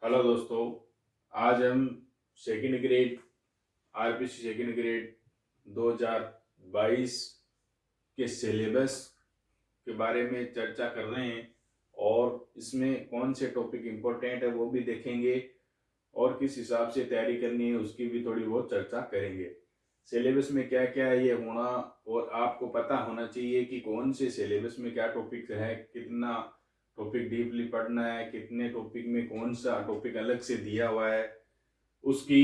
Hello दोस्तों, आज हम second grade RPC second grade 2022 के सिलेबस के बारे में चर्चा कर रहे हैं और इसमें कौन से टॉपिक इम्पोर्टेंट है वो भी देखेंगे और किस हिसाब से तैयारी करनी है उसकी भी थोड़ी बहुत चर्चा करेंगे। सिलेबस में क्या क्या है ये होना और आपको पता होना चाहिए कि कौन से सिलेबस में क्या टॉपिक है, कितना टॉपिक डीपली पढ़ना है, कितने टॉपिक में कौन सा टॉपिक अलग से दिया हुआ है, उसकी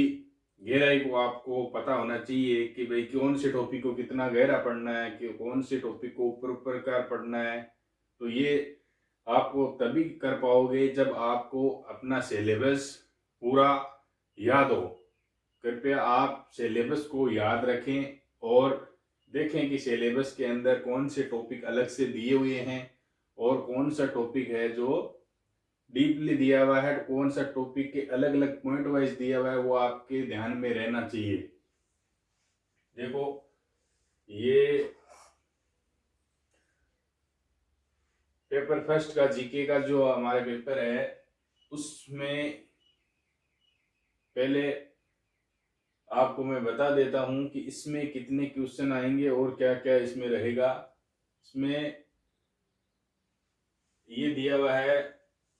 गहराई को आपको पता होना चाहिए कि भाई कौन से टॉपिक को कितना गहरा पढ़ना है, कि कौन से टॉपिक को ऊपर ऊपर कर पढ़ना है। तो ये आपको तभी कर पाओगे जब आपको अपना सिलेबस पूरा याद हो। कृपया आप सिलेबस को याद रखें और देखें कि सिलेबस के अंदर कौन से टॉपिक अलग से दिए हुए हैं और कौन सा टॉपिक है जो डीपली दिया हुआ है, कौन सा टॉपिक के अलग अलग पॉइंट वाइज दिया हुआ है वो आपके ध्यान में रहना चाहिए। देखो, ये पेपर फर्स्ट का जीके का जो हमारे पेपर है उसमें पहले आपको मैं बता देता हूं कि इसमें कितने क्वेश्चन आएंगे और क्या क्या इसमें रहेगा। इसमें ये दिया हुआ है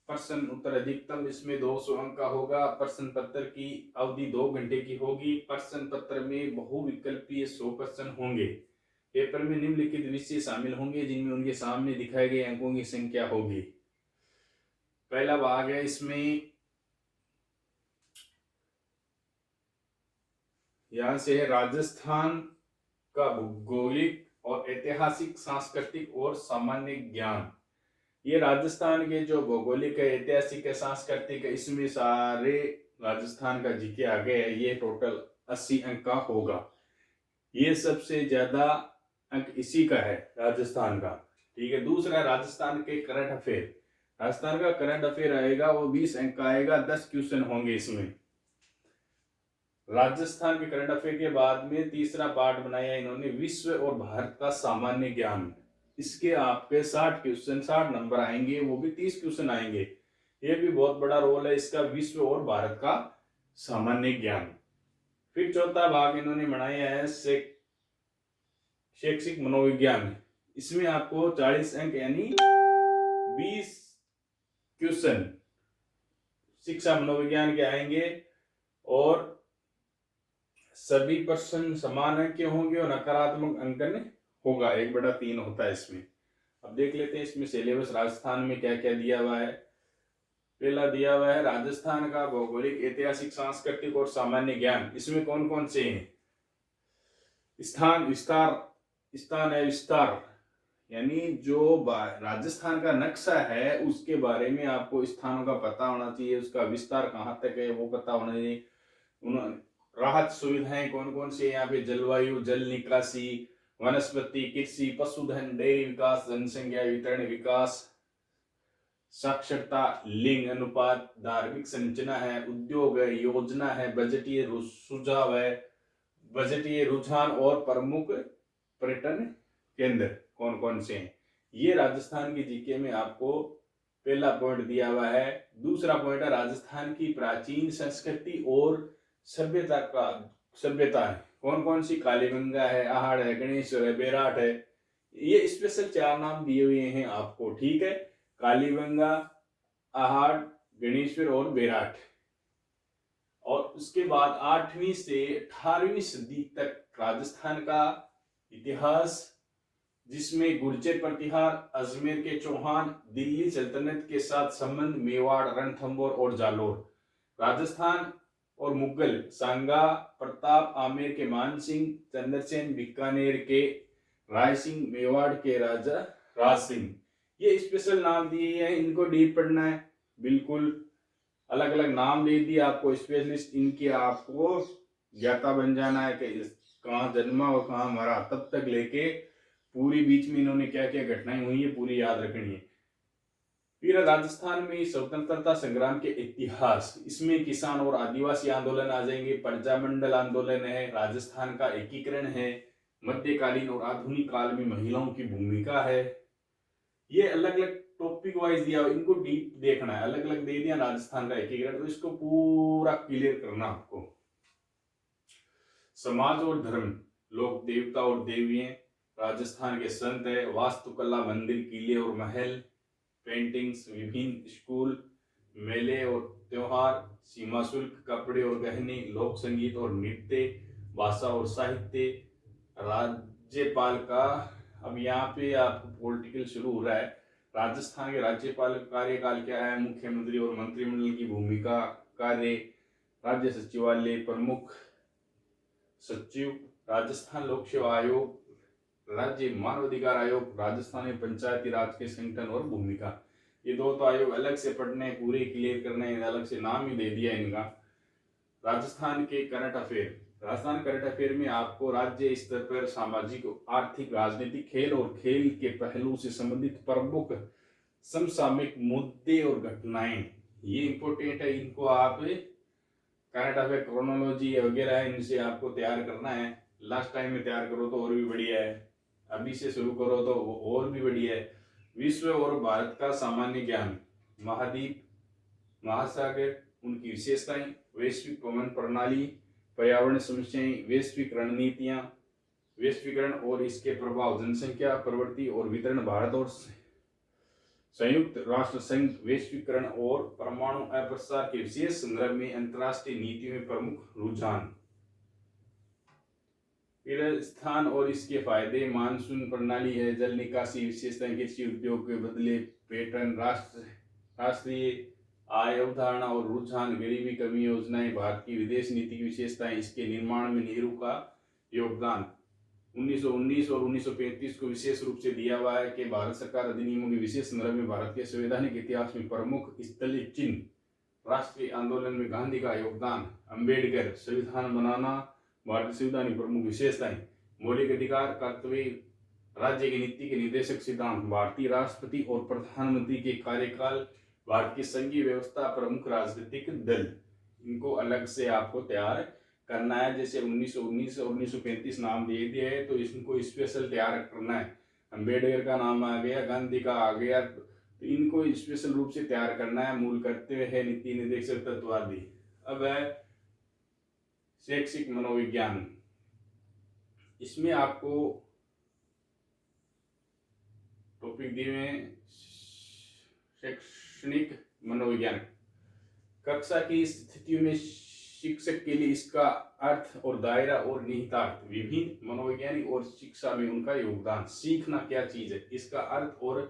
प्रश्न उत्तर अधिकतम इसमें 200 अंक का होगा। प्रश्न पत्र की अवधि 2 घंटे की होगी। प्रश्न पत्र में बहुविकल्पीय 100 प्रश्न होंगे। पेपर में निम्नलिखित विषय शामिल होंगे जिनमें उनके सामने दिखाए गए अंकों की संख्या होगी। पहला भाग है इसमें, यहां से है राजस्थान का भौगोलिक और ऐतिहासिक, सांस्कृतिक और सामान्य ज्ञान। ये राजस्थान के जो भौगोलिक है, ऐतिहासिक है, सांस्कृतिक है, इसमें सारे राजस्थान का जीके आ गए है। ये टोटल 80 अंक का होगा। ये सबसे ज्यादा अंक इसी का है, राजस्थान का। ठीक है। दूसरा राजस्थान के करंट अफेयर। राजस्थान का करंट अफेयर आएगा, वो 20 अंक का आएगा। 10 क्वेश्चन होंगे इसमें। राजस्थान के करंट अफेयर के बाद में तीसरा पार्ट बनाया इन्होंने, विश्व और भारत का सामान्य ज्ञान। इसके आपके 60 क्वेश्चन, 60 नंबर आएंगे, वो भी 30 क्वेश्चन आएंगे। ये भी बहुत बड़ा रोल है इसका, विश्व और भारत का सामान्य ज्ञान। फिर चौथा भाग इन्होंने बनाया है शैक्षिक मनोविज्ञान। इसमें आपको 40 अंक यानी 20 क्वेश्चन शिक्षा मनोविज्ञान के आएंगे और सभी प्रश्न समान अंक के होंगे और नकारात्मक अंकन होगा। 1/3 होता है इसमें। अब देख लेते हैं इसमें सिलेबस राजस्थान में क्या क्या दिया हुआ है। पहला दिया हुआ है राजस्थान का भौगोलिक, ऐतिहासिक, सांस्कृतिक और सामान्य ज्ञान। इसमें कौन कौन से हैं? स्थान विस्तार, स्थान है विस्तार, यानी जो राजस्थान का नक्शा है उसके बारे में आपको स्थानों का पता होना चाहिए, उसका विस्तार कहाँ तक है वो पता होना चाहिए। राहत सुविधाएं कौन कौन सी है यहाँ पे? जलवायु, जल निकासी, वनस्पति, कृषि, पशुधन, डेयरी विकास, जनसंख्या वितरण विकास, साक्षरता, लिंग अनुपात, धार्मिक संरचना है, उद्योग है, योजना है, बजटीय सुझाव है, बजटीय रुझान और प्रमुख पर्यटन केंद्र कौन कौन से हैं। ये राजस्थान की जीके में आपको पहला पॉइंट दिया हुआ है। दूसरा पॉइंट है राजस्थान की प्राचीन संस्कृति और सभ्यता है। कौन कौन सी? कालीगंगा है, आहड़ है, गणेश्वर है, बेराट है। ये स्पेशल 4 नाम दिए हुए हैं आपको। ठीक है। कालीगंगा, आहड़, गणेश्वर और बेराट। और उसके बाद 8वीं से 18वीं सदी तक राजस्थान का इतिहास, जिसमें गुर्जर प्रतिहार, अजमेर के चौहान, दिल्ली सल्तनत के साथ संबंध, मेवाड़, रणथंभौर और जालोर। राजस्थान और मुगल, सांगा प्रताप, आमेर के मानसिंह, चंद्रसेन, बीकानेर के राय सिंह, मेवाड़ के राजा राज सिंह। ये स्पेशल नाम दिए हैं, इनको डीप पढ़ना है। बिल्कुल अलग अलग नाम दे दिए आपको, स्पेशलिस्ट इनके आपको ज्ञाता बन जाना है कि कहाँ जन्मा और कहाँ मरा, तब तक लेके पूरी बीच में इन्होंने क्या क्या घटनाएं हुई है पूरी याद रखनी है। फिर राजस्थान में स्वतंत्रता संग्राम के इतिहास, इसमें किसान और आदिवासी आंदोलन आ जाएंगे, प्रजामंडल आंदोलन है, राजस्थान का एकीकरण है, मध्यकालीन और आधुनिक काल में महिलाओं की भूमिका है। ये अलग अलग टॉपिक वाइज दिया हुआ, इनको डीप देखना है, अलग अलग दे दिया राजस्थान का एक एक ग्रेड, तो इसको पूरा क्लियर करना आपको। समाज और धर्म, लोक देवता और देवियां, राजस्थान के संत है, वास्तुकला, मंदिर, किले और महल, पेंटिंग्स, विभिन्न स्कूल, मेले और त्योहार, सीमा शुल्क, कपड़े और गहने, लोक संगीत और नृत्य, भाषा और साहित्य, राज्यपाल का, अब यहाँ पे आपको पॉलिटिकल शुरू हो रहा है। राजस्थान के राज्यपाल का कार्यकाल क्या है, मुख्यमंत्री और मंत्रिमंडल की भूमिका, कार्य, राज्य सचिवालय, प्रमुख सचिव, राजस्थान लोक सेवा आयोग, राज्य मानवाधिकार आयोग, राजस्थान में पंचायती राज के संगठन और भूमिका। ये दो तो आयोग अलग से पढ़ने, पूरे क्लियर करने, अलग से नाम ही दे दिया इनका। राजस्थान के current affair, Rajasthan current affair में आपको राज्य स्तर पर सामाजिक, आर्थिक, राजनीतिक, खेल और खेल के पहलू से संबंधित प्रमुख समसामयिक मुद्दे और घटनाएं, ये इंपॉर्टेंट है, इनको आप करंट अफेयर क्रोनोलॉजी वगैरह है, इनसे आपको तैयार करना है। लास्ट टाइम में तैयार करो तो और भी बढ़िया है, अभी से शुरू करो तो और भी बढ़िया है। विश्व और भारत का सामान्य ज्ञान, महाद्वीप, महासागर, उनकी विशेषताएं, वैश्विक पवन प्रणाली, पर्यावरण समस्याएं, वैश्विक रणनीतियां, वैश्वीकरण और इसके प्रभाव, जनसंख्या प्रवृत्ति और वितरण, भारत और संयुक्त राष्ट्र संघ, वैश्वीकरण और परमाणु अप्रसार के विशेष संदर्भ में अंतर्राष्ट्रीय नीति में प्रमुख रुझान, स्थान और इसके फायदे, मानसून प्रणाली है, जल निकासी विशेषताएं, कृषि उद्योग के बदले पैटर्न, राष्ट्रीय आय अवधारणा और रुझान, गरीबी कमी योजनाएं, भारत की विदेश नीति की विशेषताएं, इसके निर्माण में नेहरू का योगदान, 1919 और 1935 को विशेष रूप से दिया हुआ है कि भारत सरकार अधिनियमों के विशेष संदर्भ में भारत के संवैधानिक इतिहास में प्रमुख स्थलीय चिन्ह, राष्ट्रीय आंदोलन में गांधी का योगदान, अंबेडकर, संविधान बनाना, भारतीय संविधान की प्रमुख विशेषताएं, मौलिक अधिकार, कर्तव्य, राज्य की नीति के निर्देशक सिद्धांत, भारतीय राष्ट्रपति और प्रधानमंत्री के कार्यकाल, भारत की संघीय व्यवस्था, प्रमुख राजनीतिक दल, इनको अलग से आपको तैयार करना है। जैसे 1919 और 1935 नाम दे दिए है तो इनको स्पेशल तैयार करना है। अंबेडकर का नाम आ गया, गांधी का आ गया, तो इनको स्पेशल रूप से तैयार करना है। मूल कर्तव्य है नीति निर्देशक तत्वादि। अब है शैक्षिक मनोविज्ञान, इसमें आपको टॉपिक दिए हुए हैं शैक्षणिक मनोविज्ञान, कक्षा की स्थितियों में शिक्षक के लिए इसका अर्थ और दायरा और निहितार्थ, विभिन्न मनोवैज्ञानिक और शिक्षा में उनका योगदान, सीखना क्या चीज है, इसका अर्थ और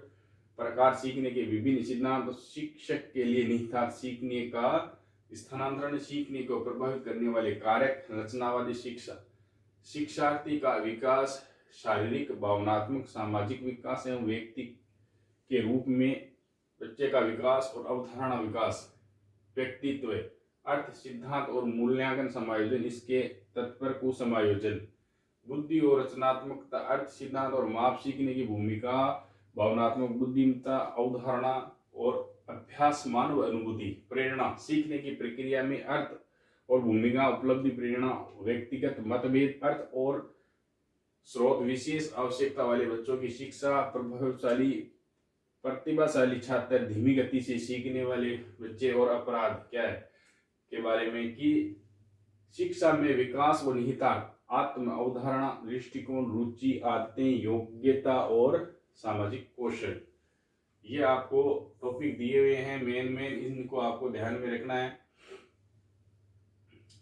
प्रकार, सीखने के विभिन्न सिद्धांत, शिक्षक के लिए निहितार्थ, सीखने का स्थानांतरण, सीखने को प्रभावित करने वाले कारक, रचनावादी शिक्षा, शिक्षार्थी का विकास, शारीरिक, भावनात्मक, सामाजिक विकास एवं व्यक्ति के रूप में बच्चे का विकास और अवधारणा विकास, व्यक्तित्व, अर्थ, सिद्धांत और मूल्यांकन, समायोजन, इसके तत्पर को समायोजन, बुद्धि और रचनात्मकता, अर्थ, सिद्धांत और माप, सीखने की भूमिका, भावनात्मक बुद्धिमत्ता, अवधारणा और अभ्यास, मानव अनुभूति, प्रेरणा, सीखने की प्रक्रिया में अर्थ और भूमिका, उपलब्धि, प्रेरणा, व्यक्तिगत मतभेद, अर्थ और स्रोत, विशेष आवश्यकता वाले बच्चों की शिक्षा, प्रभावशाली प्रतिभाशाली छात्र, धीमी गति से सीखने वाले बच्चे, और अपराध क्या है के बारे में कि शिक्षा में विकास व निहितार्थ, आत्म अवधारणा, दृष्टिकोण, रुचि, आदतें, योग्यता और सामाजिक कौशल, ये आपको टॉपिक दिए हुए हैं मेन, इनको आपको ध्यान में रखना है।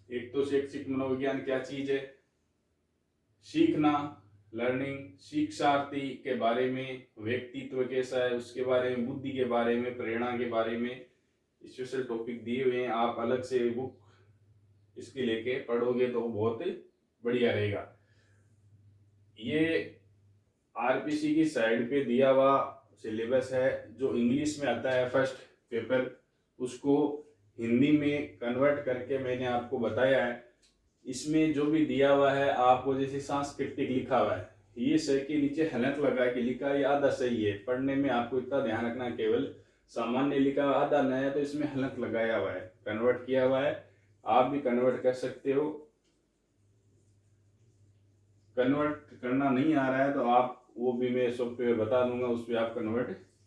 एक तो शैक्षिक मनोविज्ञान क्या चीज है, सीखना, लर्निंग, शिक्षार्थी के बारे में, व्यक्तित्व कैसा है उसके बारे में, बुद्धि के बारे में, प्रेरणा के बारे में स्पेशल टॉपिक दिए हुए हैं। आप अलग से बुक इसके लेके पढ़ोगे तो बहुत बढ़िया रहेगा। ये आरपीसी की साइड पे दिया हुआ सिलेबस है, जो इंग्लिश में आता है फर्स्ट पेपर, उसको हिंदी में कन्वर्ट करके मैंने आपको बताया है। इसमें जो भी दिया हुआ है आपको, जैसे सांस्कृतिक लिखा हुआ है, ये सही के नीचे हलक लगा के लिखा है, आधा सही है। पढ़ने में आपको इतना ध्यान रखना, केवल सामान्य लिखा आधा नया, तो इसमें हलक लगाया हुआ है, कन्वर्ट किया हुआ है। आप भी कन्वर्ट कर सकते हो। कन्वर्ट करना नहीं आ रहा है तो आप वो भी मैं सॉफ्टवेयर बता दूंगा, उस पर आप कन्वर्ट